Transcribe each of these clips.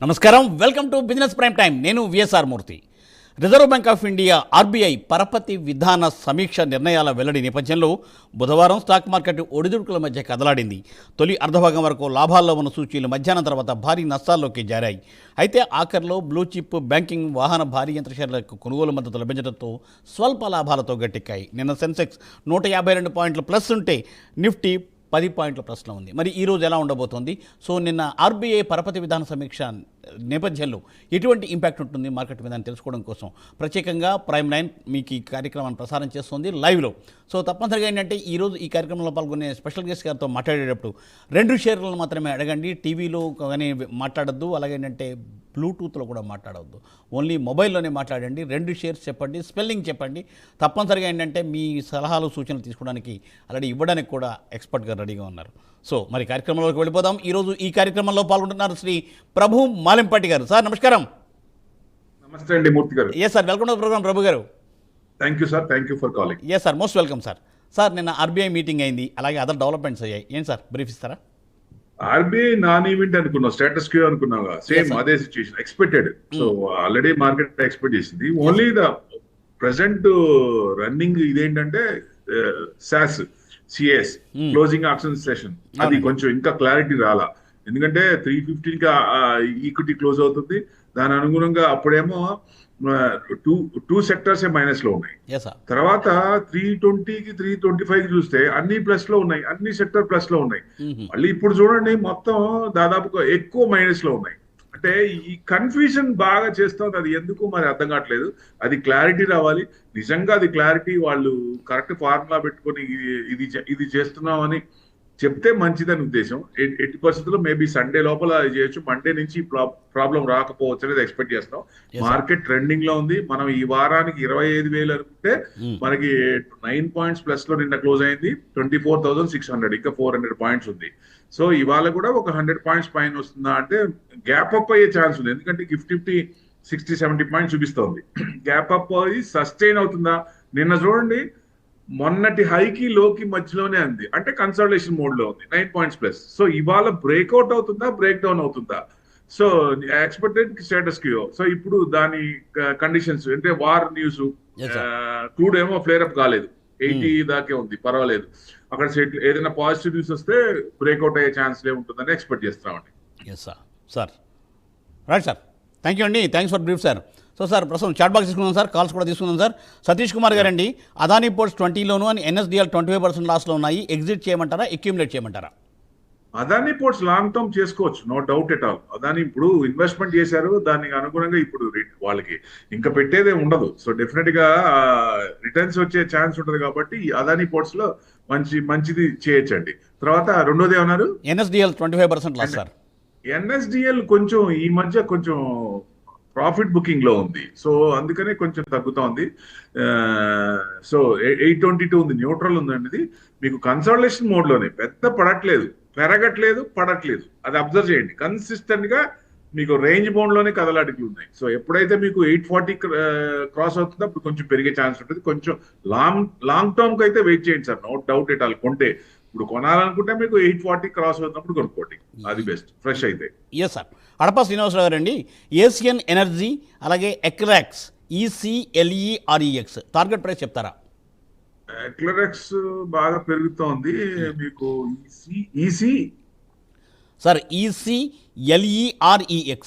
నమస్కారం, welcome to business prime time. నేను VSR Murthy. Reserve Bank of India RBI పరపతి విధాన సమీక్ష నిర్ణయాల వెల్లడి నేపథ్యంలో బుధవారం స్టాక్ మార్కెట్ ఒడిదుడుకుల మధ్య కదలాడింది. తొలి అర్ధభాగం వరకు లాభాల్లో ఉన్న సూచీలు మధ్యాహ్నం తర్వాత భారీ నష్టాల్లోకి జారాయి. అయితే ఆఖరిలో బ్లూ చిప్, బ్యాంకింగ్, వాహన, భారీ యంత్ర షేర్లకు కొనుగోలు మద్దతు లభించడంతో స్వల్ప లాభాలతో గట్టెక్కాయి. నిన్న సెన్సెక్స్ 152 పాయింట్ల ప్లస్ ఉంటే నిఫ్టీ 10 పాయింట్ల ప్లస్లో ఉంది. మరి ఈరోజు ఎలా ఉండబోతోంది? సో నిన్న ఆర్బీఐ పరపతి విధాన సమీక్ష నేపథ్యంలో ఎటువంటి ఇంపాక్ట్ ఉంటుంది మార్కెట్ మీద అని తెలుసుకోవడం కోసం ప్రత్యేకంగా ప్రైమ్ లైన్ మీకు ఈ కార్యక్రమాన్ని ప్రసారం చేస్తుంది లైవ్లో. సో తప్పనిసరిగా ఏంటంటే ఈరోజు ఈ కార్యక్రమంలో పాల్గొనే స్పెషల్ గెస్ట్ గారితో మాట్లాడేటప్పుడు 2 షేర్లను మాత్రమే అడగండి. టీవీలో కానీ మాట్లాడద్దు, అలాగే ఏంటంటే బ్లూటూత్లో కూడా మాట్లాడవద్దు. ఓన్లీ మొబైల్లోనే మాట్లాడండి. 2 షేర్స్ చెప్పండి, స్పెల్లింగ్ చెప్పండి. తప్పనిసరిగా ఏంటంటే మీ సలహాలు, సూచనలు తీసుకోవడానికి ఆల్రెడీ ఇవ్వడానికి కూడా ఎక్స్పర్ట్గా రెడీగా ఉన్నారు. సో మరి కార్యక్రమంలోకి వెళ్ళిపోదాం. ఈరోజు ఈ కార్యక్రమంలో పాల్గొంటున్నారు శ్రీ ప్రభు మాలింపాటి గారు. సార్ నమస్కారం. నమస్తే అండి మూర్తి గారు. Yes sir, welcome to programme Prabhu గారు. Thank you sir, thank you for calling. Yes sir, most welcome sir. Sir నిన్న ఆర్బీఐ మీటింగ్ అయింది, అలాగే అదర్ డెవలప్మెంట్స్ అయ్యాయి. ఏం సార్ బ్రీఫ్ ఇస్తారా? ఆర్బీఐ నాన్ ఈవెంట్ అనుకున్నాం, స్టేటస్ క్యూ అనుకున్నాం, సేమ్ అదే situation expected. So already market expect చేసింది. ఓన్లీ ద ప్రెసెంట్ రన్నింగ్ ఇదేంటంటే సాస్ సిఎస్ క్లోజింగ్ ఆప్షన్ సెషన్ అది కొంచెం ఇంకా క్లారిటీ రాలా. ఎందుకంటే 315 కి ఈక్విటీ క్లోజ్ అవుతుంది. దాని అనుగుణంగా అప్పుడేమో టూ సెక్టర్స్ మైనస్ లో ఉన్నాయి. తర్వాత 320కి 325కి చూస్తే అన్ని ప్లస్ లో ఉన్నాయి, అన్ని సెక్టర్ ప్లస్ లో ఉన్నాయి. మళ్ళీ ఇప్పుడు చూడండి మొత్తం దాదాపుగా ఎక్కువ మైనస్ లో ఉన్నాయి. అంటే ఈ కన్ఫ్యూజన్ బాగా చేస్తుంది. అది ఎందుకు మరి అర్థం కావట్లేదు. అది క్లారిటీ రావాలి. నిజంగా అది క్లారిటీ వాళ్ళు కరెక్ట్ ఫార్ములా పెట్టుకొని ఇది చేస్తున్నామని చెప్తే మంచిదని ఉద్దేశం. ఎట్టి పరిస్థితుల్లో మేబీ సండే లోపల అది చేయొచ్చు. మండే నుంచి ప్రాబ్లం రాకపోవచ్చు అనేది ఎక్స్పెక్ట్ చేస్తాం. మార్కెట్ ట్రెండింగ్ లో ఉంది. మనం ఈ వారానికి 25,000 అనుకుంటే మనకి 9 పాయింట్స్ ప్లస్ లో నిన్న క్లోజ్ అయింది. 24,600, ఇంకా 400 పాయింట్స్ ఉంది. సో ఇవాళ కూడా ఒక 100 పాయింట్స్ పైన వస్తుందా అంటే గ్యాప్ అప్ అయ్యే ఛాన్స్ ఉంది. ఎందుకంటే నిఫ్టీ 60-70 పాయింట్స్ చూపిస్తోంది. గ్యాప్ అప్ అయ్యి సస్టైన్ అవుతుందా? నిన్న చూడండి మొన్నటి హైకి లోకి మధ్యలోనే ఉంది, అంటే కన్సల్టేషన్ మోడ్ లో ఉంది, 9 పాయింట్స్ ప్లస్. సో ఇవాళ బ్రేక్అవుట్ అవుతుందా, బ్రేక్ డౌన్ అవుతుందా? So expected status quo. So ఇప్పుడు దాని కండిషన్స్ అంటే వార్ న్యూస్, క్రూడ్ ఏమో ఫ్లేర్ అప్ కాలేదు, 80 దాకే ఉంది, పర్వాలేదు. అక్కడ ఏదైనా పాజిటివ్ న్యూస్ వస్తే బ్రేక్అవుట్ అయ్యే ఛాన్స్ ఉంటుందని ఎక్స్పెక్ట్ చేస్తామండి. Sir right sir, thank you అండి, thanks for brief sir. So sir ప్రస్తుతం చాట్ బాక్స్ తీసుకున్నాం సార్, కాల్స్ కూడా తీసుకున్నాం సార్. సతీష్ కుమార్ గారండి, అదానీ పోర్ట్స్ 20లోను అని ఎన్ఎస్డిఎల్ 25% లాస్లో ఉన్నాయి. ఎగ్జిట్ చేయమంటారా, అక్యూములేట్ చేయమంటారా? అదానీ పోర్ట్స్ లాంగ్ టర్మ్ చేసుకోవచ్చు, no doubt at all. Adani ఇప్పుడు ఇన్వెస్ట్మెంట్ చేశారు, దానికి అనుగుణంగా ఇప్పుడు వాళ్ళకి ఇంకా పెట్టేదే ఉండదు. సో డెఫినెట్ గా రిటర్న్స్ వచ్చే ఛాన్స్ ఉంటుంది కాబట్టి అదానీ పోర్ట్స్ లో మంచిది చేయొచ్చండి. తర్వాత రెండోది ఏమన్నారు? NSDL 25% loss sir. ఎన్ఎస్డిఎల్ కొంచెం ఈ మధ్య కొంచెం ప్రాఫిట్ బుకింగ్ లో ఉంది. సో అందుకనే కొంచెం తగ్గుతా ఉంది. సో 822 ఉంది, న్యూట్రల్ ఉందండి. ఇది మీకు కన్సల్టేషన్ మోడ్ లోనే, పెద్ద పడట్లేదు, పెరగట్లేదు, పడట్లేదు. అది అబ్జర్వ్ చేయండి. కన్సిస్టెంట్ గా మీకు రేంజ్ బౌండ్ లోనే కదలాడికి ఉన్నాయి. సో ఎప్పుడైతే మీకు 840 క్రాస్ అవుతుందో అప్పుడు కొంచెం పెరిగే ఛాన్స్ ఉంటుంది. కొంచెం లాంగ్ టర్మ్ కి అయితే వెయిట్ చేయండి sir, no doubt at all. కొంటే ఇప్పుడు కొనాలనుకుంటే మీకు 840 క్రాస్ అవుతున్నప్పుడు కొనుక్కోండి, అది బెస్ట్ ఫ్రెష్ అయితే. Yes sir. అడపా శ్రీనివాసరావు గారు అండి, ఏషియన్ ఎనర్జీ అలాగే ఎక్రాక్స్ ECLEREX టార్గెట్ ప్రైస్ చెప్తారా? ఎక్లరెక్స్ బాగా పెరుగుతోంది మీకు. EC sir ECLEREX.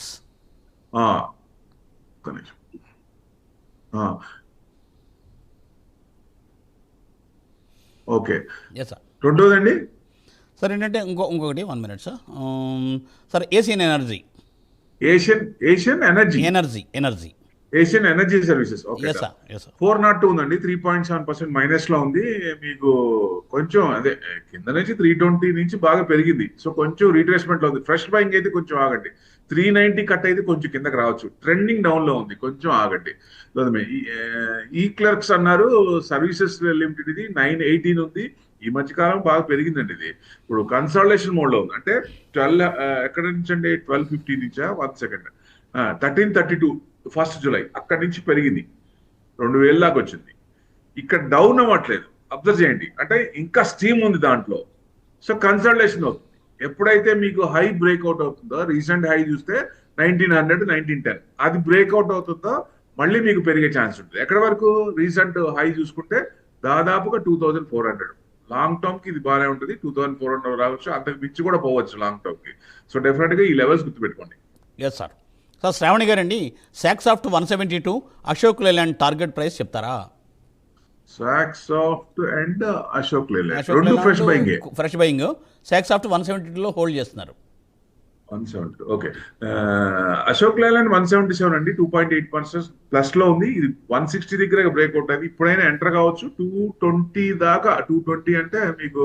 Okay. Yes sir. రెండోదండి సార్ ఏంటంటే ఇంకొకటి 1 minute sir. Sir Asian energy Asian energy services. Okay, 402 ఉందండి, 3.7% మైనస్ లో ఉంది. మీకు కొంచెం అదే కింద నుంచి 320 నుంచి బాగా పెరిగింది. సో కొంచెం రీట్రేస్మెంట్ లో ఉంది. ఫ్రెష్ బయింగ్ అయితే కొంచెం ఆగండి. 390 కట్ అయితే కొంచెం కిందకి రావచ్చు. ట్రెండింగ్ డౌన్ లో ఉంది, కొంచెం ఆగండి. ఈ క్లర్క్స్ అన్నారు సర్వీసెస్ లిమిటెడ్, ఇది 918 ఉంది. ఈ మధ్యకాలం బాగా పెరిగిందండి. ఇది ఇప్పుడు కన్సల్టేషన్ మోడ్ లో ఉంది. అంటే 12 ఎక్కడ నుంచి అండి, 1250 నుంచా, 1 సెకండ్, 1332 1 జూలై అక్కడి నుంచి పెరిగింది, 2000 దాకా వచ్చింది. ఇక్కడ డౌన్ అవ్వట్లేదు, అబ్జర్వ్ చేయండి. అంటే ఇంకా స్టీమ్ ఉంది దాంట్లో. సో కన్సల్టేషన్ అవుతుంది. ఎప్పుడైతే మీకు హై బ్రేక్అవుట్ అవుతుందో, రీసెంట్ హై చూస్తే 1900, 1910 అది బ్రేక్అవుట్ అవుతుందో మళ్ళీ మీకు పెరిగే ఛాన్స్ ఉంటుంది. ఎక్కడ వరకు రీసెంట్ హై చూసుకుంటే దాదాపుగా 2400. లాంగ్ టర్మ్ కి ఇది బాగానే ఉంటుంది. 2400 రావచ్చు, అంతకు మించి కూడా పోవచ్చు లాంగ్ టర్మ్ కి. సో డెఫినెట్ గా ఈ లెవెల్స్ గుర్తుపెట్టుకోండి. Yes sir. సార్ శ్రావణి గారండి, Saksoft 172, Ashok Leyland target price చెప్తారా? సాక్సాఫ్ట్ అండ్ అశోక్ లేలాండ్ రెండు ఫ్రెష్ బయింగ్. సాక్సాఫ్ట్ 172లో హోల్డ్ చేస్తున్నారు. 170. ఓకే. అశోక్ లేలాండ్ 177 అండి, 2.8% ప్లస్ లో ఉంది. ఇది 160 దగ్గర బ్రేక్అవుట్ అయింది. ఇప్పుడైనా ఎంటర్ కావచ్చు. 220 దాకా, 220 అంటే మీకు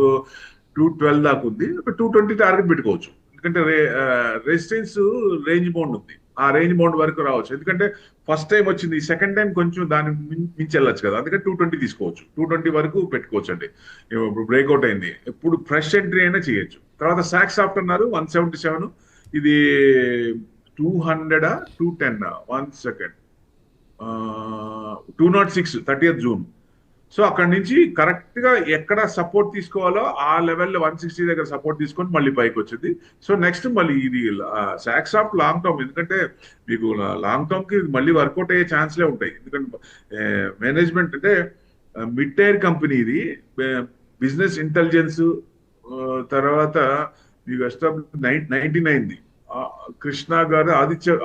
212 దాకా ఉంది. 220 టార్గెట్ పెట్టుకోవచ్చు. ఎందుకంటే రెసిస్టెన్స్ రేంజ్ బౌండ్ ఉంది, ఆ రేంజ్ బౌండ్ వరకు రావచ్చు. ఎందుకంటే ఫస్ట్ టైం వచ్చింది, సెకండ్ టైం కొంచెం దాన్ని మించి వెళ్ళొచ్చు కదా, అందుకే 220 తీసుకోవచ్చు. 220 వరకు పెట్టుకోవచ్చు అండి. ఇప్పుడు బ్రేక్అవుట్ అయింది, ఇప్పుడు ఫ్రెష్ ఎంట్రీ అయినా చేయొచ్చు. తర్వాత సాక్సాఫ్ట్ అన్నారు 177, ఇది 200, 210, 1 సెకండ్, 206, 30th June. సో అక్కడ నుంచి కరెక్ట్ గా ఎక్కడ సపోర్ట్ తీసుకోవాలో ఆ లెవెల్లో 160 దగ్గర సపోర్ట్ తీసుకొని మళ్ళీ పైకి వచ్చింది. సో నెక్స్ట్ మళ్ళీ ఇది సాక్సాఫ్ట్ లాంగ్ టర్మ్, ఎందుకంటే మీకు లాంగ్ టర్మ్ కి మళ్ళీ వర్కౌట్ అయ్యే ఛాన్స్లే ఉంటాయి. ఎందుకంటే మేనేజ్మెంట్ అంటే మిడ్ టైర్ కంపెనీ, ఇది బిజినెస్ ఇంటెలిజెన్స్, తర్వాత మీకు 99ది కృష్ణ గారు,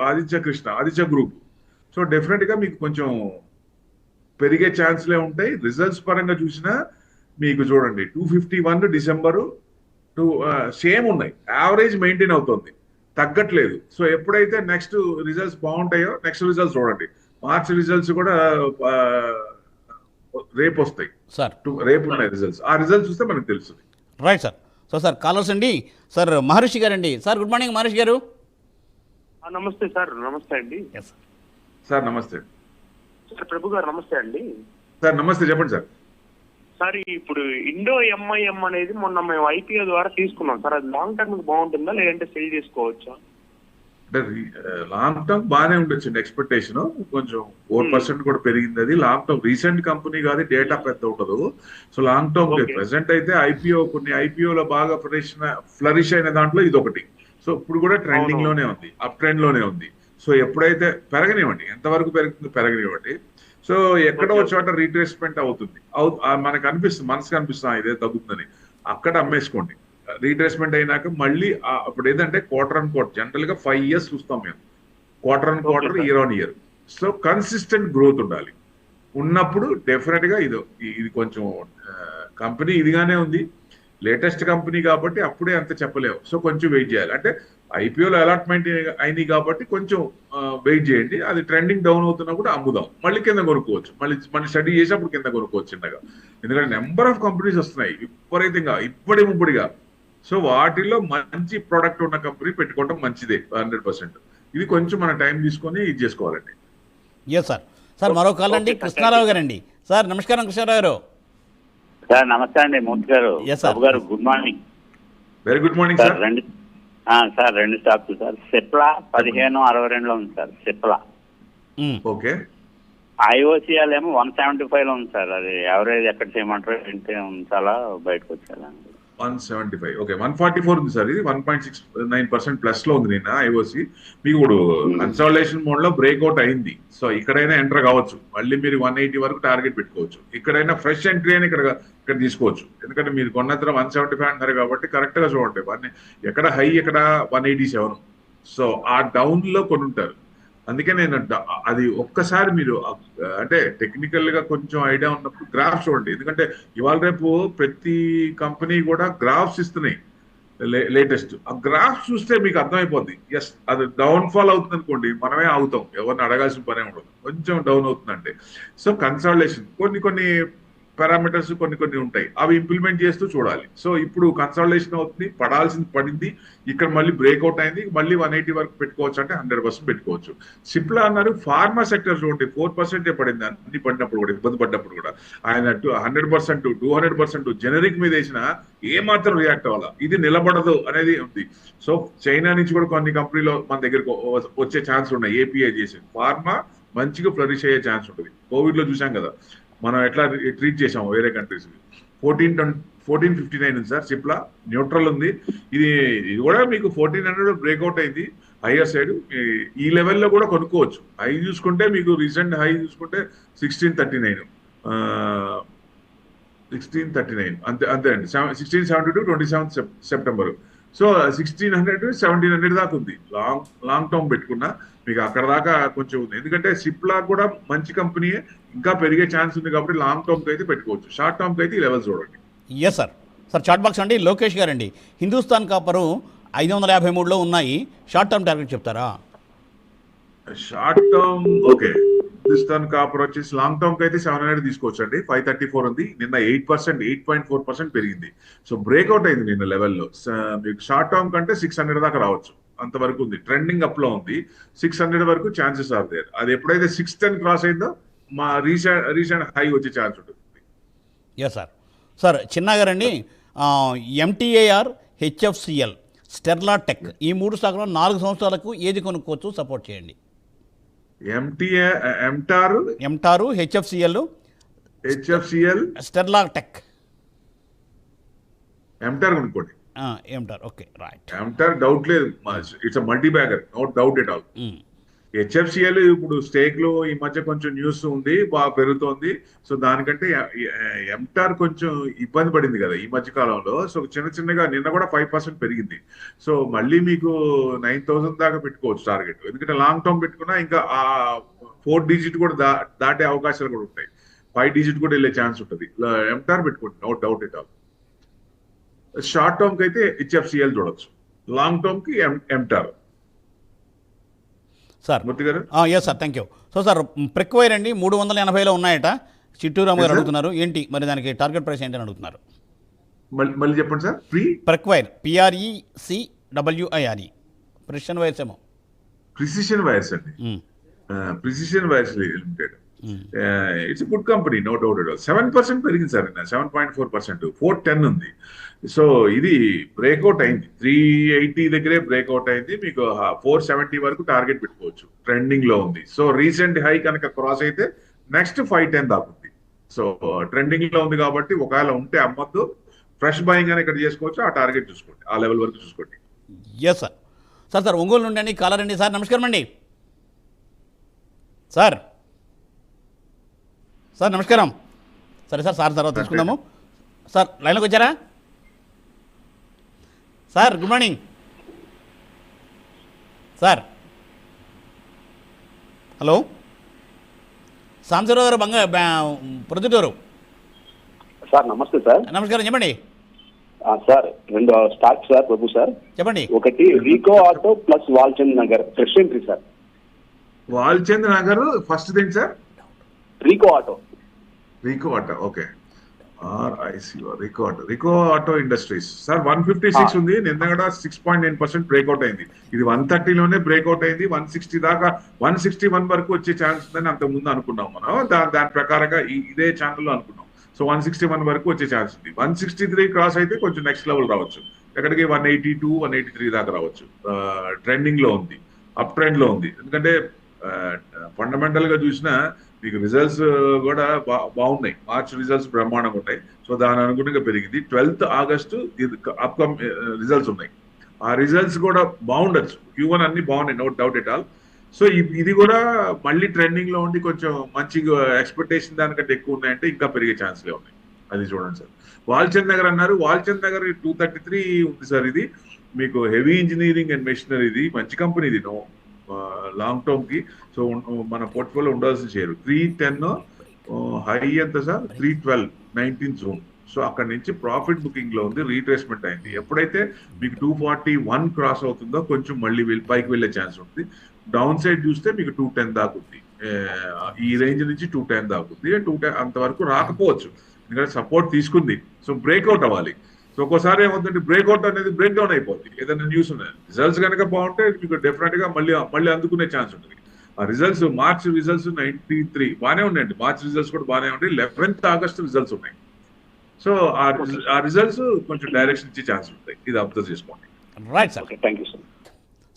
ఆదిత్య గ్రూప్. సో డెఫినెట్ గా మీకు కొంచెం పెరిగే ఛాన్స్లే ఉంటాయి. రిజల్ట్స్ పరంగా చూసినా మీకు చూడండి 251 డిసెంబరు సేమ్ ఉన్నాయి, యావరేజ్ మెయింటైన్ అవుతుంది, తగ్గట్లేదు. సో ఎప్పుడైతే నెక్స్ట్ రిజల్ట్స్ బాగుంటాయో, నెక్స్ట్ రిజల్ట్స్ చూడండి, మార్చ్ రిజల్ట్స్ కూడా రేపు వస్తాయి సార్. రేపు ఉన్నాయి రిజల్ట్స్, ఆ రిజల్ట్స్ చూస్తే మనకు తెలుస్తుంది. Right sir. So sir callers అండి. సార్ మహర్షి గారండి. సార్ గుడ్ మార్నింగ్ మహర్షి గారు. నమస్తే సార్. నమస్తే అండి. సార్ నమస్తే. సార్ ప్రభు గారు నమస్తే అండి. సార్ నమస్తే, చెప్పండి సార్. సార్ ఇప్పుడు ఇండో ఎంఐఎం అనేది మొన్న మేము ఐపీఓ ద్వారా తీసుకున్నాం సార్, అది లాంగ్ టర్మ్ కి బాగుంటుందా లేదంటే సెల్ చేసుకోవచ్చా? అంటే లాంగ్ టర్మ్ బాగానే ఉండొచ్చు, ఎక్స్పెక్టేషన్ కొంచెం 4% కూడా పెరిగింది. అది లాంగ్ టర్మ్, రీసెంట్ కంపెనీ కాదు, డేటా పెద్ద ఉండదు. సో లాంగ్ టర్మ్ ప్రెసెంట్ అయితే కొన్ని ఐపీఓలో బాగా ఫ్లరిష్ అయిన దాంట్లో ఇది ఒకటి. సో ఇప్పుడు కూడా ట్రెండింగ్ లోనే ఉంది, అప్ ట్రెండ్ లోనే ఉంది. సో ఎప్పుడైతే పెరగనివ్వండి, ఎంతవరకు పెరుగుతుందో పెరగనివ్వండి. సో ఎక్కడో చోట రీట్రేస్మెంట్ అవుతుంది, మనకు అనిపిస్తుంది, మనసుకు అనిపిస్తుంది ఇదే తగ్గుతుందని, అక్కడ అమ్మేసుకోండి. రీట్రేస్మెంట్ అయినాక మళ్ళీ అప్పుడు ఏదంటే క్వార్టర్ అండ్ క్వార్టర్, జనరల్ గా 5 years చూస్తాం మేము, quarter and quarter, year on year. So consistent growth ఉండాలి. ఉన్నప్పుడు డెఫినెట్ గా ఇది కొంచెం కంపెనీ ఇదిగానే ఉంది, లేటెస్ట్ కంపెనీ కాబట్టి అప్పుడే అంత చెప్పలేము. సో కొంచెం వెయిట్ చేయాలి. అంటే ఐపీఓలో అలాట్మెంట్ అయింది కాబట్టి కొంచెం వెయిట్ చేయండి. అది ట్రెండింగ్ డౌన్ అవుతున్నప్పుడు అమ్ముదాం, మళ్ళీ కింద కొనుక్కోవచ్చు, మళ్ళీ స్టడీ చేసినప్పుడు కింద కొనుక్కోవచ్చు చిన్నగా. ఎందుకంటే నెంబర్ ఆఫ్ కంపెనీస్ వస్తున్నాయి విపరీతంగా, ఇప్పుడిగా. సో వాటిల్లో మంచి ప్రోడక్ట్ ఉన్న కంపెనీ పెట్టుకోవడం మంచిదే 100%. ఇది కొంచెం మన టైం తీసుకొని ఇది చేసుకోవాలండి. Yes sir. సార్ మరో కాల్ అండి, కృష్ణారావు గారండి. సార్ నమస్కారం కృష్ణారావు గారు. సార్ నమస్తే అండి మూర్తి గారు. బాబు గారు good morning. Very good morning sir. Sir 2 stocks sir. Cipla 1562 ఉంది సార్. సిప్లా ఓకే. ఐఓసిఎల్ ఏమో 175 ఉంది సార్. అది యావరేజ్ ఎక్కడ చేయమంటారు, ఇంటే ఉంచాలా బయటకు వచ్చేయాలండి? 175. ఓకే. 144 ఉంది సార్. ఇది 1.69% ప్లస్ లో ఉంది నిన్న ఐఓసి. మీకు ఇప్పుడు కన్సాలిడేషన్ మోడ్ లో బ్రేక్అవుట్ అయింది. సో ఇక్కడైనా ఎంటర్ కావచ్చు, మళ్ళీ మీరు 180 వరకు టార్గెట్ పెట్టుకోవచ్చు. ఇక్కడైనా ఫ్రెష్ ఎంట్రీ అని ఇక్కడ తీసుకోవచ్చు. ఎందుకంటే మీరు కొన్నത്ര 175 అంటారు కాబట్టి కరెక్ట్ గా చూడండి, ఎక్కడ హై, ఎక్కడ 187. సో ఆ డౌన్ లో కొన్ని ఉంటారు. అందుకే నేను అది ఒక్కసారి మీరు అంటే టెక్నికల్ గా కొంచెం ఐడియా ఉన్నప్పుడు గ్రాఫ్స్ చూడండి. ఎందుకంటే ఇవాళ రేపు ప్రతి కంపెనీ కూడా గ్రాఫ్స్ ఇస్తున్నాయి లేటెస్ట్. ఆ గ్రాఫ్స్ చూస్తే మీకు అర్థమైపోద్ది. ఎస్, అది డౌన్ ఫాల్ అవుతుంది అనుకోండి, మనమే ఆగుతాం, ఎవరిని అడగాల్సిన పనే ఉండదు. కొంచెం డౌన్ అవుతుందంటే సో కన్సాలిడేషన్ కొన్ని పారామీటర్స్ కొన్ని ఉంటాయి, అవి ఇంప్లిమెంట్ చేస్తూ చూడాలి. సో ఇప్పుడు కన్సాలిడేషన్ అవుతుంది, పడాల్సింది పడింది, ఇక్కడ మళ్ళీ బ్రేక్అవుట్ అయింది, మళ్ళీ 180 వరకు పెట్టుకోవచ్చు అంటే 100% పెట్టుకోవచ్చు. సిప్లా అన్నారు ఫార్మా సెక్టర్ చూడండి 4% పడింది, అన్ని పడినప్పుడు కూడా, ఇబ్బంది పడ్డప్పుడు కూడా. ఆయన 100%, 200% జెనరిక్ మీద వేసిన ఏమాత్రం రియాక్ట్ అవ్వాలా, ఇది నిలబడదు అనేది ఉంది. సో చైనా నుంచి కూడా కొన్ని కంపెనీలో మన దగ్గరకు వచ్చే ఛాన్స్ ఉన్నాయి. ఏపీఐ చేసి ఫార్మా మంచిగా ఫ్లరిష్ అయ్యే ఛాన్స్ ఉంటుంది. కోవిడ్ లో చూసాం కదా మనం ఎట్లా ట్రీట్ చేసాము వేరే కంట్రీస్. 1459 ఉంది సార్ సిప్లా, న్యూట్రల్ ఉంది. ఇది కూడా మీకు 1400 బ్రేక్అవుట్ అయింది, హైయర్ సైడ్ ఈ లెవెల్లో కూడా కొనుక్కోవచ్చు. హై చూసుకుంటే మీకు రీసెంట్ హై చూసుకుంటే 1639 అంతే అండి. 1672 27 సెప్టెంబర్. సో 1600 1700 దాకా ఉంది. లాంగ్ టర్మ్ పెట్టుకున్నా మీకు అక్కడ దాకా కొంచెం ఉంది. ఎందుకంటే సిప్లా కూడా మంచి కంపెనీయే, ఇంకా పెరిగే ఛాన్స్ ఉంది కాబట్టి లాంగ్ టర్మ్కి అయితే పెట్టుకోవచ్చు. షార్ట్ టర్మ్కి అయితే ఈ లెవెల్స్ చూడండి. Yes sir. Sir chat box అండి లోకేష్ గారండి, హిందుస్థాన్ కాపరు 553లో ఉన్నాయి, షార్ట్ టర్మ్ టార్గెట్ చెప్తారా? Short term okay. Hindustan copper వచ్చేసి లాంగ్ టర్మ్ కి అయితే 700 తీసుకోవచ్చు అండి. 534 ఉంది. నిన్న 8.4% పెరిగింది. సో బ్రేక్అవుట్ అయింది నిన్న లెవెల్లో. మీకు షార్ట్ టర్మ్ కంటే 600 దాకా రావచ్చు, అంతవరకు ఉంది. ట్రెండింగ్ అప్ లో ఉంది. 600 వరకు ఛాన్సెస్ ఆర్ దేర్. అది ఎప్పుడైతే 610 క్రాస్ అయిందో మా రీసెంట్ హై వచ్చే ఛాన్స్ ఉంటుంది. Yes sir. సార్ చిన్నా గారండి, ఎంటీఏఆర్, హెచ్ఎఫ్సిఎల్, స్టెర్లా టెక్ ఈ 3 స్టాక్లో 4 సంవత్సరాలకు ఏది కొనుక్కోవచ్చు? సపోర్ట్ చేయండి. ఎంటారు, హెచ్ఎఫ్సిఎల్, స్టెర్లా టెక్. ఎంటార్ కొనుక్కోండి. MTAR okay right. MTAR doubt లేదు, it's a multibagger, no doubt at all. HFCL ఇప్పుడు స్టేక్ లో ఈ మధ్య కొంచెం న్యూస్ ఉంది, బాగా పెరుగుతోంది. సో దానికంటే ఎంటార్ కొంచెం ఇబ్బంది పడింది కదా ఈ మధ్య కాలంలో. సో చిన్నగా నిన్న కూడా 5% పెరిగింది. సో మళ్ళీ మీకు 9000 దాకా పెట్టుకోవచ్చు టార్గెట్. ఎందుకంటే లాంగ్ టర్మ్ పెట్టుకున్నా ఇంకా ఆ 4 డిజిట్ కూడా దాటే అవకాశాలు కూడా ఉంటాయి. 5 డిజిట్ కూడా వెళ్ళే ఛాన్స్ ఉంటుంది. ఎంటార్ పెట్టుకోండి, no doubt at all. Short term కి అయితే హెచ్ఎఫ్సిఎల్ చూడొచ్చు, లాంగ్ టర్మ్ కి ఎంటార్. సార్ మూర్తి గారు. Yes sir, thank you. So sir ప్రిక్వైర్ అండి 380లో ఉన్నాయట, చిట్టూరామ్ గారు అడుగుతున్నారు, ఏంటి మరి దానికి టార్గెట్ ప్రైస్ ఏంటని అడుగుతున్నారు. మళ్ళీ చెప్పండి sir. Precwire, PRECWIRE, precision wires ఏమో. ప్రిసిషన్ వైర్స్ అండి, precision wires limited. It's good company, no doubt at all. 7% పెరిగింది సార్, 7.4%, 410 ఉంది. సో ఇది బ్రేక్అవుట్ అయింది, 380 దగ్గరే బ్రేక్అవుట్ అయింది. మీకు 470 వరకు టార్గెట్ పెట్టుకోవచ్చు, ట్రెండింగ్ లో ఉంది. సో రీసెంట్ హై కనుక క్రాస్ అయితే నెక్స్ట్ 510 దాకా ఉంది. సో ట్రెండింగ్ లో ఉంది కాబట్టి ఒకవేళ ఉంటే అమ్మద్దు, ఫ్రెష్ బయింగ్ అని ఇక్కడ చేసుకోవచ్చు. ఆ టార్గెట్ చూసుకోండి, ఆ లెవెల్ వరకు చూసుకోండి. Yes sir. సార్ ఒంగోలు నుండి అండి కాలర్ అండి. సార్ నమస్కారం అండి. సార్ నమస్కారం. సరే సార్ తర్వాత తీసుకుందాము. సార్ లైన్లోకి వచ్చారా? Sir good morning sir. Hello Sambasivarao గారు, ప్రొద్దుటూరు. సార్ నమస్తే సార్. నమస్కారం, చెప్పండి sir. 2 stock sir Prabhu sir, చెప్పండి. ఒకటి Rico Auto plus Walchandnagar, fresh entry sir. Walchandnagar first thing sir. Rico Auto okay. Rico Auto Industries sir 156 ఉంది. నిన్న కూడా 6.9% బ్రేక్అవుట్ అయింది. ఇది 130లోనే బ్రేక్అవుట్ అయింది. 160 దాకా 161 వరకు వచ్చే ఛాన్స్ ఉందని అంత ముందు అనుకున్నాం మనం. దాని ప్రకారంగా ఇదే ఛానల్లో అనుకున్నాం. సో 161 వరకు వచ్చే ఛాన్స్ ఉంది. 163 క్రాస్ అయితే కొంచెం నెక్స్ట్ లెవెల్ రావచ్చు. ఎక్కడికి 182, 183 దాకా రావచ్చు. ట్రెండింగ్ లో ఉంది, అప్ ట్రెండ్ లో ఉంది. ఎందుకంటే ఫండమెంటల్ గా చూసినా మీకు రిజల్ట్స్ కూడా బాగున్నాయి. మార్చ్ రిజల్ట్స్ బ్రహ్మాండంగా ఉన్నాయి. సో దాని అనుగుణంగా పెరిగింది. 12th ఆగస్టు అప్కమ్ రిజల్ట్స్ ఉన్నాయి. ఆ రిజల్ట్స్ కూడా బాగుండొచ్చు. Q1 అన్ని బాగున్నాయి, no doubt at all. So ఇది కూడా మళ్ళీ ట్రెండింగ్ లో ఉండి కొంచెం మంచిగా ఎక్స్పెక్టేషన్ దానికంటే ఎక్కువ ఉన్నాయంటే ఇంకా పెరిగే ఛాన్స్లే ఉన్నాయి. అది చూడండి సార్. వాల్చంద్ నగర్ అన్నారు. వాల్చంద్ నగర్ 233 ఉంది సార్. ఇది మీకు హెవీ ఇంజనీరింగ్ అండ్ మెషినరీ, ఇది మంచి కంపెనీ. ఇది లాంగ్ టర్మ్ కి సో మన పోర్ట్ఫోలియో ఉండాల్సిన షేర్. 310 హై ఎంత సార్, 312 19th జోన్. సో అక్కడ నుంచి ప్రాఫిట్ బుకింగ్ లో ఉంది, రీట్రేస్మెంట్ అయింది. ఎప్పుడైతే మీకు 241 క్రాస్ అవుతుందో కొంచెం మళ్ళీ పైకి వెళ్ళే ఛాన్స్ ఉంటుంది. డౌన్ సైడ్ చూస్తే మీకు 210 దాకా ఉంది. ఈ రేంజ్ నుంచి 210 దాకా ఉంది. 210 అంతవరకు రాకపోవచ్చు, ఎందుకంటే సపోర్ట్ తీసుకుంది. సో బ్రేక్అవుట్ అవ్వాలి. సో ఒక్కోసారి ఏమవుతుందంటే బ్రేక్అవుట్ అనేది బ్రేక్ డౌన్ అయిపోతుంది. ఏదైనా న్యూస్ ఉన్నాయి, రిజల్ట్స్ కనుక బాగుంటే మీకు డెఫినెట్ గా మళ్ళీ అందుకునే ఛాన్స్ ఉంటుంది. ఆ రిజల్ట్స్ మార్చ్ రిజల్ట్స్ 93 బాగానే ఉన్నాయండి. మార్చ్ రిజల్ట్స్ కూడా బాగానే ఉన్నాయి. 11th ఆగస్ట్ రిజల్ట్స్ ఉన్నాయి. సో ఆ రిజల్ట్స్ కొంచెం డైరెక్షన్ ఇచ్చే ఛాన్స్ ఉంటాయి. ఇది అబ్జర్వ్ చేసుకోండి. Right sir, thank you sir.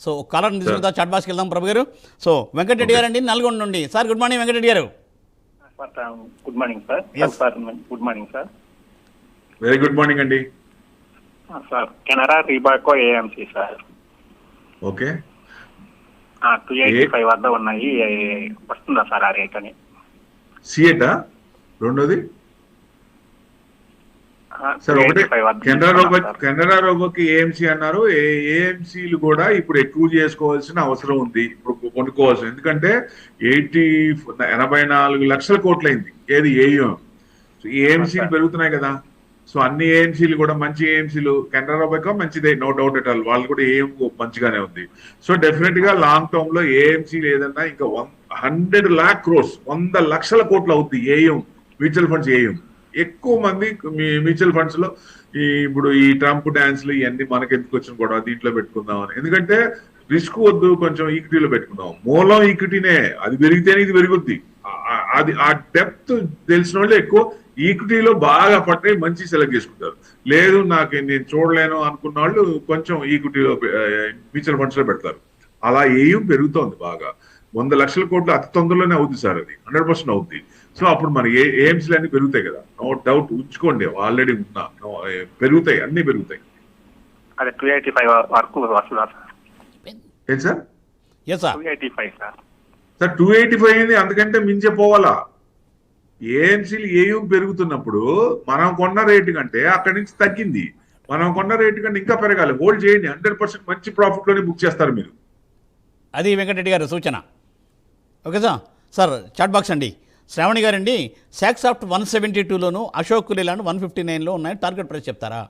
So caller తీసుకుంటా చాట్ బాక్స్కి వెళ్దాం ప్రభు గారు. సో వెంకటరెడ్డి గారు అండి నల్గొండ నుండి. సార్ గుడ్ మార్నింగ్ వెంకటరెడ్డి గారు. Good morning sir. Good morning sir. Very good morning అండి. సార్ కెనరా, రీబాకో, ఏఎంసీ సార్. ఓకే. 285 వద్ద ఉన్నాయి, వస్తుందా సార్ ఆ రేట్ అని? సిఎటా రెండోది సార్? ఒకటి కెనరా రోబోకి ఏఎంసీ అన్నారు. ఏఎంసీలు కూడా ఇప్పుడు ఎక్కువ చేసుకోవాల్సిన అవసరం ఉంది, ఇప్పుడు కొనుక్కోవాల్సింది. ఎందుకంటే 84 లక్షల కోట్లయింది ఏది ఏఎం. ఏఎంసీలు పెరుగుతున్నాయి కదా, సో అన్ని ఏఎంసీలు కూడా మంచి ఏఎంసీలు. కెనరా రోబోకి మంచిదే, నో డౌట్ ఎట్ ఆల్, వాళ్ళు కూడా ఏఎం మంచిగానే ఉంది. సో డెఫినెట్ గా లాంగ్ టర్మ్ లో ఏఎంసీలు ఏదన్నా ఇంకా 100 lakh crores 100 లక్షల కోట్లు అవుతుంది ఏఎం, మ్యూచువల్ ఫండ్స్ ఏఎం. ఎక్కువ మంది మ్యూచువల్ ఫండ్స్ లో ఇప్పుడు ఈ ట్రంప్ డాన్స్లు ఇవన్నీ మనకి ఎందుకు వచ్చిన కూడా దీంట్లో పెట్టుకుందామని. ఎందుకంటే రిస్క్ వద్దు, కొంచెం ఈక్విటీలో పెట్టుకుందాం. మూలం ఈక్విటీనే, అది పెరిగితేనే ఇది పెరుగుద్ది. అది ఆ డెప్త్ తెలిసిన వాళ్ళు ఎక్కువ ఈక్విటీలో బాగా పట్టే మంచి సెలెక్ట్ చేసుకుంటారు. లేదు నేను చూడలేను అనుకున్న వాళ్ళు కొంచెం ఈక్విటీలో మ్యూచువల్ ఫండ్స్ లో పెడతారు. అలా ఏం పెరుగుతోంది బాగా. 100 లక్షల కోట్లు అతి తొందరలోనే అవుతుంది సార్, అది 100% అవుతుంది. సో అప్పుడు మన ఎయిమ్స్లు అన్ని పెరుగుతాయి కదా, నో డౌట్, ఉంచుకోండి, ఆల్రెడీ ఉన్నా పెరుగుతాయి, అన్ని పెరుగుతాయి. అదే 285 వరకు వస్తుందా సార్? ఏంటి సార్? 285 సార్. సార్ 285 అయింది, అందుకంటే మించే పోవాలా. ఏఎంసీలు ఏం పెరుగుతున్నప్పుడు మనం కొన్న రేటు కంటే అక్కడి నుంచి తగ్గింది, మనం కొన్న రేటు కంటే ఇంకా పెరగాలి. హోల్డ్ చేయండి, 100% మంచి ప్రాఫిట్ లోనే బుక్ చేస్తారు మీరు. అది వెంకటరెడ్డి గారు సూచన. Okay sir. Sir chat box అండి, శ్రావణి గారండి, సాక్సాఫ్ట్ 172లోను, అశోక్ లేలాండ్ 159లో ఉన్నాయి, టార్గెట్ ప్రైస్ చెప్తారా?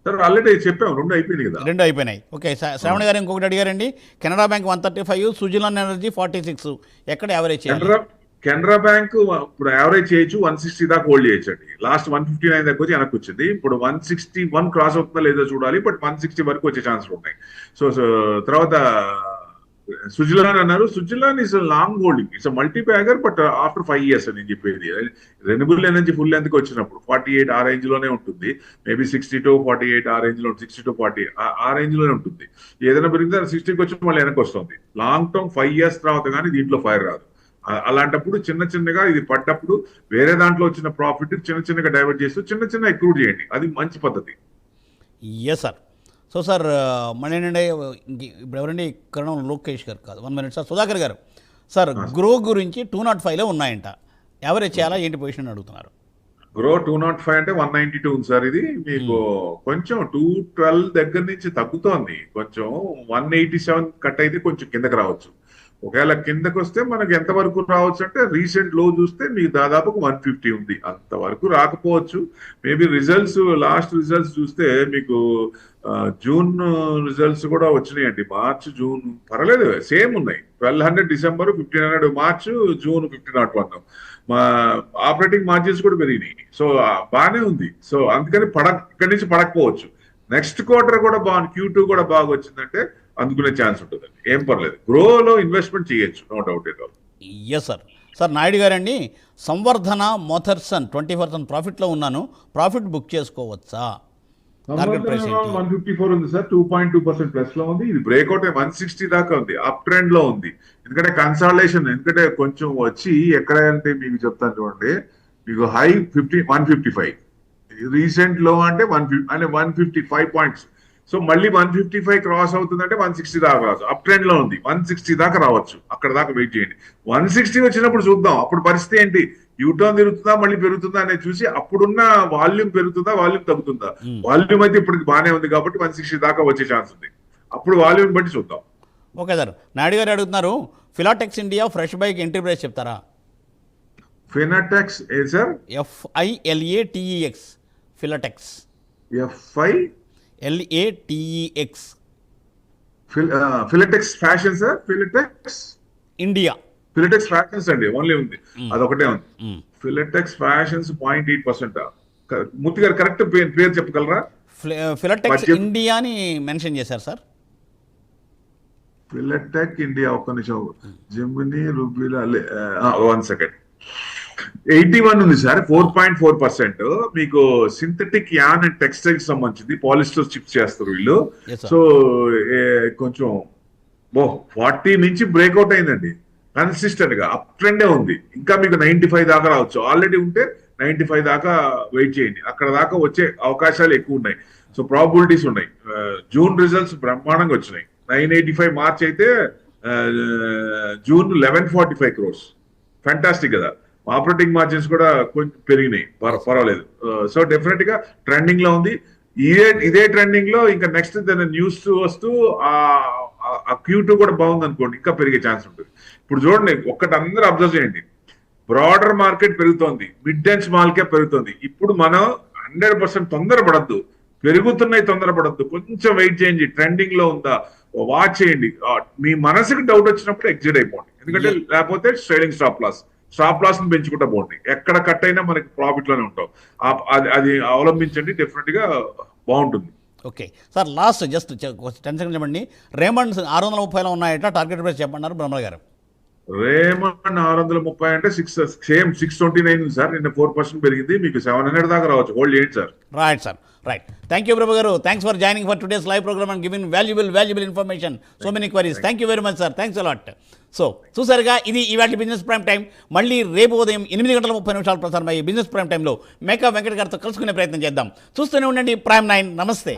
సార్ ఆల్రెడీ చెప్పాము, 2 అయిపోయినాయి కదా. 2 అయిపోయినాయి. ఓకే, శ్రావణి గారు ఇంకొకటి అడిగారండి, కెనరా బ్యాంక్ 135, సుజలాన్ ఎనర్జీ 46, ఎక్కడ యావరేజ్ చేయాలి? కెనరా బ్యాంక్ ఇప్పుడు యావరేజ్ చేయొచ్చు, 160 దాకా హోల్డ్ చేయొచ్చు అండి. లాస్ట్ 159 దాకా వచ్చి వెనక్కి వచ్చింది. ఇప్పుడు 161 క్రాస్ అవుతుందా లేదో చూడాలి, బట్ 160 వరకు వచ్చే ఛాన్సులు ఉన్నాయి. సో తర్వాత సుజలాన్ అన్నారు. Suzlon is long holding, it's multi bagger, but after 5 years అని చెప్పేది. రెన్యూబుల్ ఎనర్జీ ఫుల్ లెంత్కి వచ్చినప్పుడు 48 ఆ రేంజ్ లోనే ఉంటుంది, మేబీ 60 to 48 ఆ రేంజ్ లో, 60 to 40 ఆ రేంజ్ లోనే ఉంటుంది. ఏదైనా పెరిగితే 60కి వచ్చి మళ్ళీ వెనక్కి వస్తుంది. లాంగ్ టర్మ్ 5 years తర్వాత కానీ దీంట్లో ఫైర్ రాదు. అలాంటప్పుడు చిన్నగా ఇది పడ్డప్పుడు వేరే దాంట్లో వచ్చిన ప్రాఫిట్ చిన్నగా డైవర్ట్ చేస్తూ చిన్న ఎక్రూడ్ చేయండి, అది మంచి పద్ధతి. Yes sir. సో సార్ మళ్ళీ ఏంటంటే ఇప్పుడు ఎవరండి, కరణం లోకేష్ గారు కాదు, 1 minute సార్. సుధాకర్ గారు, సార్ గ్రో గురించి 205లో ఉన్నాయంట, ఎవరేజ్ చేయాలా ఏంటి పొజిషన్ అడుగుతున్నారు? గ్రో 205 అంటే 192 ఉంది సార్. ఇది మీకు కొంచెం 212 దగ్గర నుంచి తగ్గుతోంది, కొంచెం 187 కట్ అయితే కొంచెం కిందకి రావచ్చు. ఒకవేళ కిందకు వస్తే మనకి ఎంత వరకు రావచ్చు అంటే, రీసెంట్ లో చూస్తే మీకు దాదాపు 150 ఉంది, అంతవరకు రాకపోవచ్చు. మేబీ రిజల్ట్స్, లాస్ట్ రిజల్ట్స్ చూస్తే మీకు జూన్ రిజల్ట్స్ కూడా వచ్చినాయండి. మార్చ్ జూన్ పర్లేదు, సేమ్ ఉన్నాయి. 1200 డిసెంబర్, 1500 మార్చ్, జూన్ 1501. మా ఆపరేటింగ్ మార్జిన్స్ కూడా పెరిగినాయి. సో బాగానే ఉంది. సో అందుకని ఇక్కడి నుంచి పడకపోవచ్చు. నెక్స్ట్ క్వార్టర్ కూడా బాగుంది, Q2 కూడా బాగా వచ్చిందంటే అందుకునే ఛాన్స్ ఉంటుందండి, ఏం పర్లేదు. గ్రోలో ఇన్వెస్ట్మెంట్ చేయొచ్చు, no doubt at all. Yes sir. Sir Naidu గారండి, సంవర్ధన మోథర్సన్ 20% ప్రాఫిట్లో ఉన్నాను, ప్రాఫిట్ బుక్ చేసుకోవచ్చా? 154 ఉంది సార్, 2.2% ప్లస్ లో ఉంది. ఇది బ్రేక్అవుట్ 160 దాకా ఉంది, అప్ ట్రెండ్ లో ఉంది. ఎందుకంటే కన్సాలిడేషన్, ఎందుకంటే కొంచెం వచ్చి ఎక్కడ అంటే మీకు చెప్తాను చూడండి, మీకు హై 155, రీసెంట్ లో అంటే 155 పాయింట్స్. సో మళ్ళీ 155 క్రాస్ అవుతుందంటే 160 దాకా రావచ్చు, అప్ ట్రెండ్ లో ఉంది, 160 దాకా రావచ్చు. అక్కడ దాకా వెయిట్ చేయండి. 160 వచ్చినప్పుడు చూద్దాం అప్పుడు పరిస్థితి ఏంటి, యూటర్న్ తిరుగుతుందా మళ్ళీ పెరుగుతుందా అనేది చూసి, అప్పుడున్న వాల్యూమ్ పెరుగుతుందా వాల్యూమ్ తగ్గుతుందా. వాల్యూమ్ అయితే ఇప్పటికి బాగానే ఉంది కాబట్టి 160 దాకా వచ్చే ఛాన్స్ ఉంది, అప్పుడు వాల్యూమ్ బట్టి చూద్దాం. Okay sir. నాయుడు గారు అడుగుతున్నారు, Filatex India fresh buy entry price చెప్తారా? ఫినాటెక్స్ ఏ sir? FILATEX, Filatex. FILATEX, Filatex fashion sir. Filatex India, Filatex fashions అండి ఓన్లీ ఉంది, అదొకటే ఉంది. ఫిలాటెక్స్ ఫ్యాషన్స్ 0.8%. మూర్తి గారు కరెక్ట్ పేరు చెప్పగలరా? ఫిలాటెక్స్ ఇండియా అని మెన్షన్ చేశారు సార్. ఫిలాటెక్ ఇండియా, ఒక్క నిమిషం, జెమిని రూబీలా, 1 సెకండ్. 81 ఉంది సార్, 4.4%. మీకు సింథటిక్ యాన్ అండ్ టెక్స్టైల్ సంబంధించింది, పాలిస్టర్ చిప్స్ చేస్తారు వీళ్ళు. సో కొంచెం 40 నుంచి బ్రేక్అవుట్ అయిందండి, కన్సిస్టెంట్ గా అప్ ట్రెండే ఉంది. ఇంకా మీకు 95 దాకా రావచ్చు, ఆల్రెడీ ఉంటే 95 దాకా వెయిట్ చేయండి, అక్కడ దాకా వచ్చే అవకాశాలు ఎక్కువ ఉన్నాయి. సో ప్రాబిలిటీస్ ఉన్నాయి. జూన్ రిజల్ట్స్ బ్రహ్మాండంగా వచ్చినాయి, 985 మార్చ్ అయితే జూన్ 1145 crores. ఫ్యాంటాస్టిక్ కదా. ఆపరేటింగ్ మార్జిన్స్ కూడా కొంచెం పెరిగినాయి, పర్వాలేదు. సో డెఫినెట్ గా ట్రెండింగ్ లో ఉంది. ఇదే ట్రెండింగ్ లో ఇంకా నెక్స్ట్ న్యూస్ వస్తూ ఆ Q2 కూడా బాగుంది అనుకోండి, ఇంకా పెరిగే ఛాన్స్ ఉంటుంది. ఇప్పుడు చూడండి, ఒక్కటి అందరూ అబ్జర్వ్ చేయండి, బ్రాడర్ మార్కెట్ పెరుగుతోంది, మిడ్ అండ్ స్మాల్ క్యాప్ పెరుగుతోంది. ఇప్పుడు మనం 100% తొందరపడద్దు, పెరుగుతున్నాయి తొందరపడద్దు, కొంచెం వెయిట్ చేయండి. ట్రెండింగ్ లో ఉందా వాచ్ చేయండి. మీ మనసుకి డౌట్ వచ్చినప్పుడు ఎగ్జిట్ అయిపోండి, ఎందుకంటే లేకపోతే ట్రైలింగ్ స్టాప్ లాస్ ని పెంచుకుంటా పోండి. ఎక్కడ కట్ అయినా మనకి ప్రాఫిట్ లోనే ఉంటాం. అది అవలంబించండి, డెఫినెట్ గా బాగుంటుంది. Okay sir, last just 10 seconds చెప్పండి. రేమండ్స్ 630లో ఉన్నాయట, టార్గెట్ ప్రైస్ చెప్పమన్నారు బ్రహ్మ గారు. రేమండ్ 630 అంటే 629 సార్. నిన్న 4% పెరిగింది, మీకు 700 దాకా రావచ్చు. హోల్డ్ చేయండి sir. Right sir, right. Thank you Brahma గారు. Thanks for joining for today's live programme and giving valuable information, so many queries. Thank you very much sir, thanks a lot. So చూసారుగా, ఇది ఇవాళ బిజినెస్ ప్రైమ్ టైం. మళ్ళీ రేపు ఉదయం 8:30 ప్రసారం అయ్యే business prime టైంలో మేకా వెంకట్ గారితో కలుసుకునే ప్రయత్నం చేద్దాం. చూస్తూనే ఉండండి ప్రైమ్ 9. నమస్తే.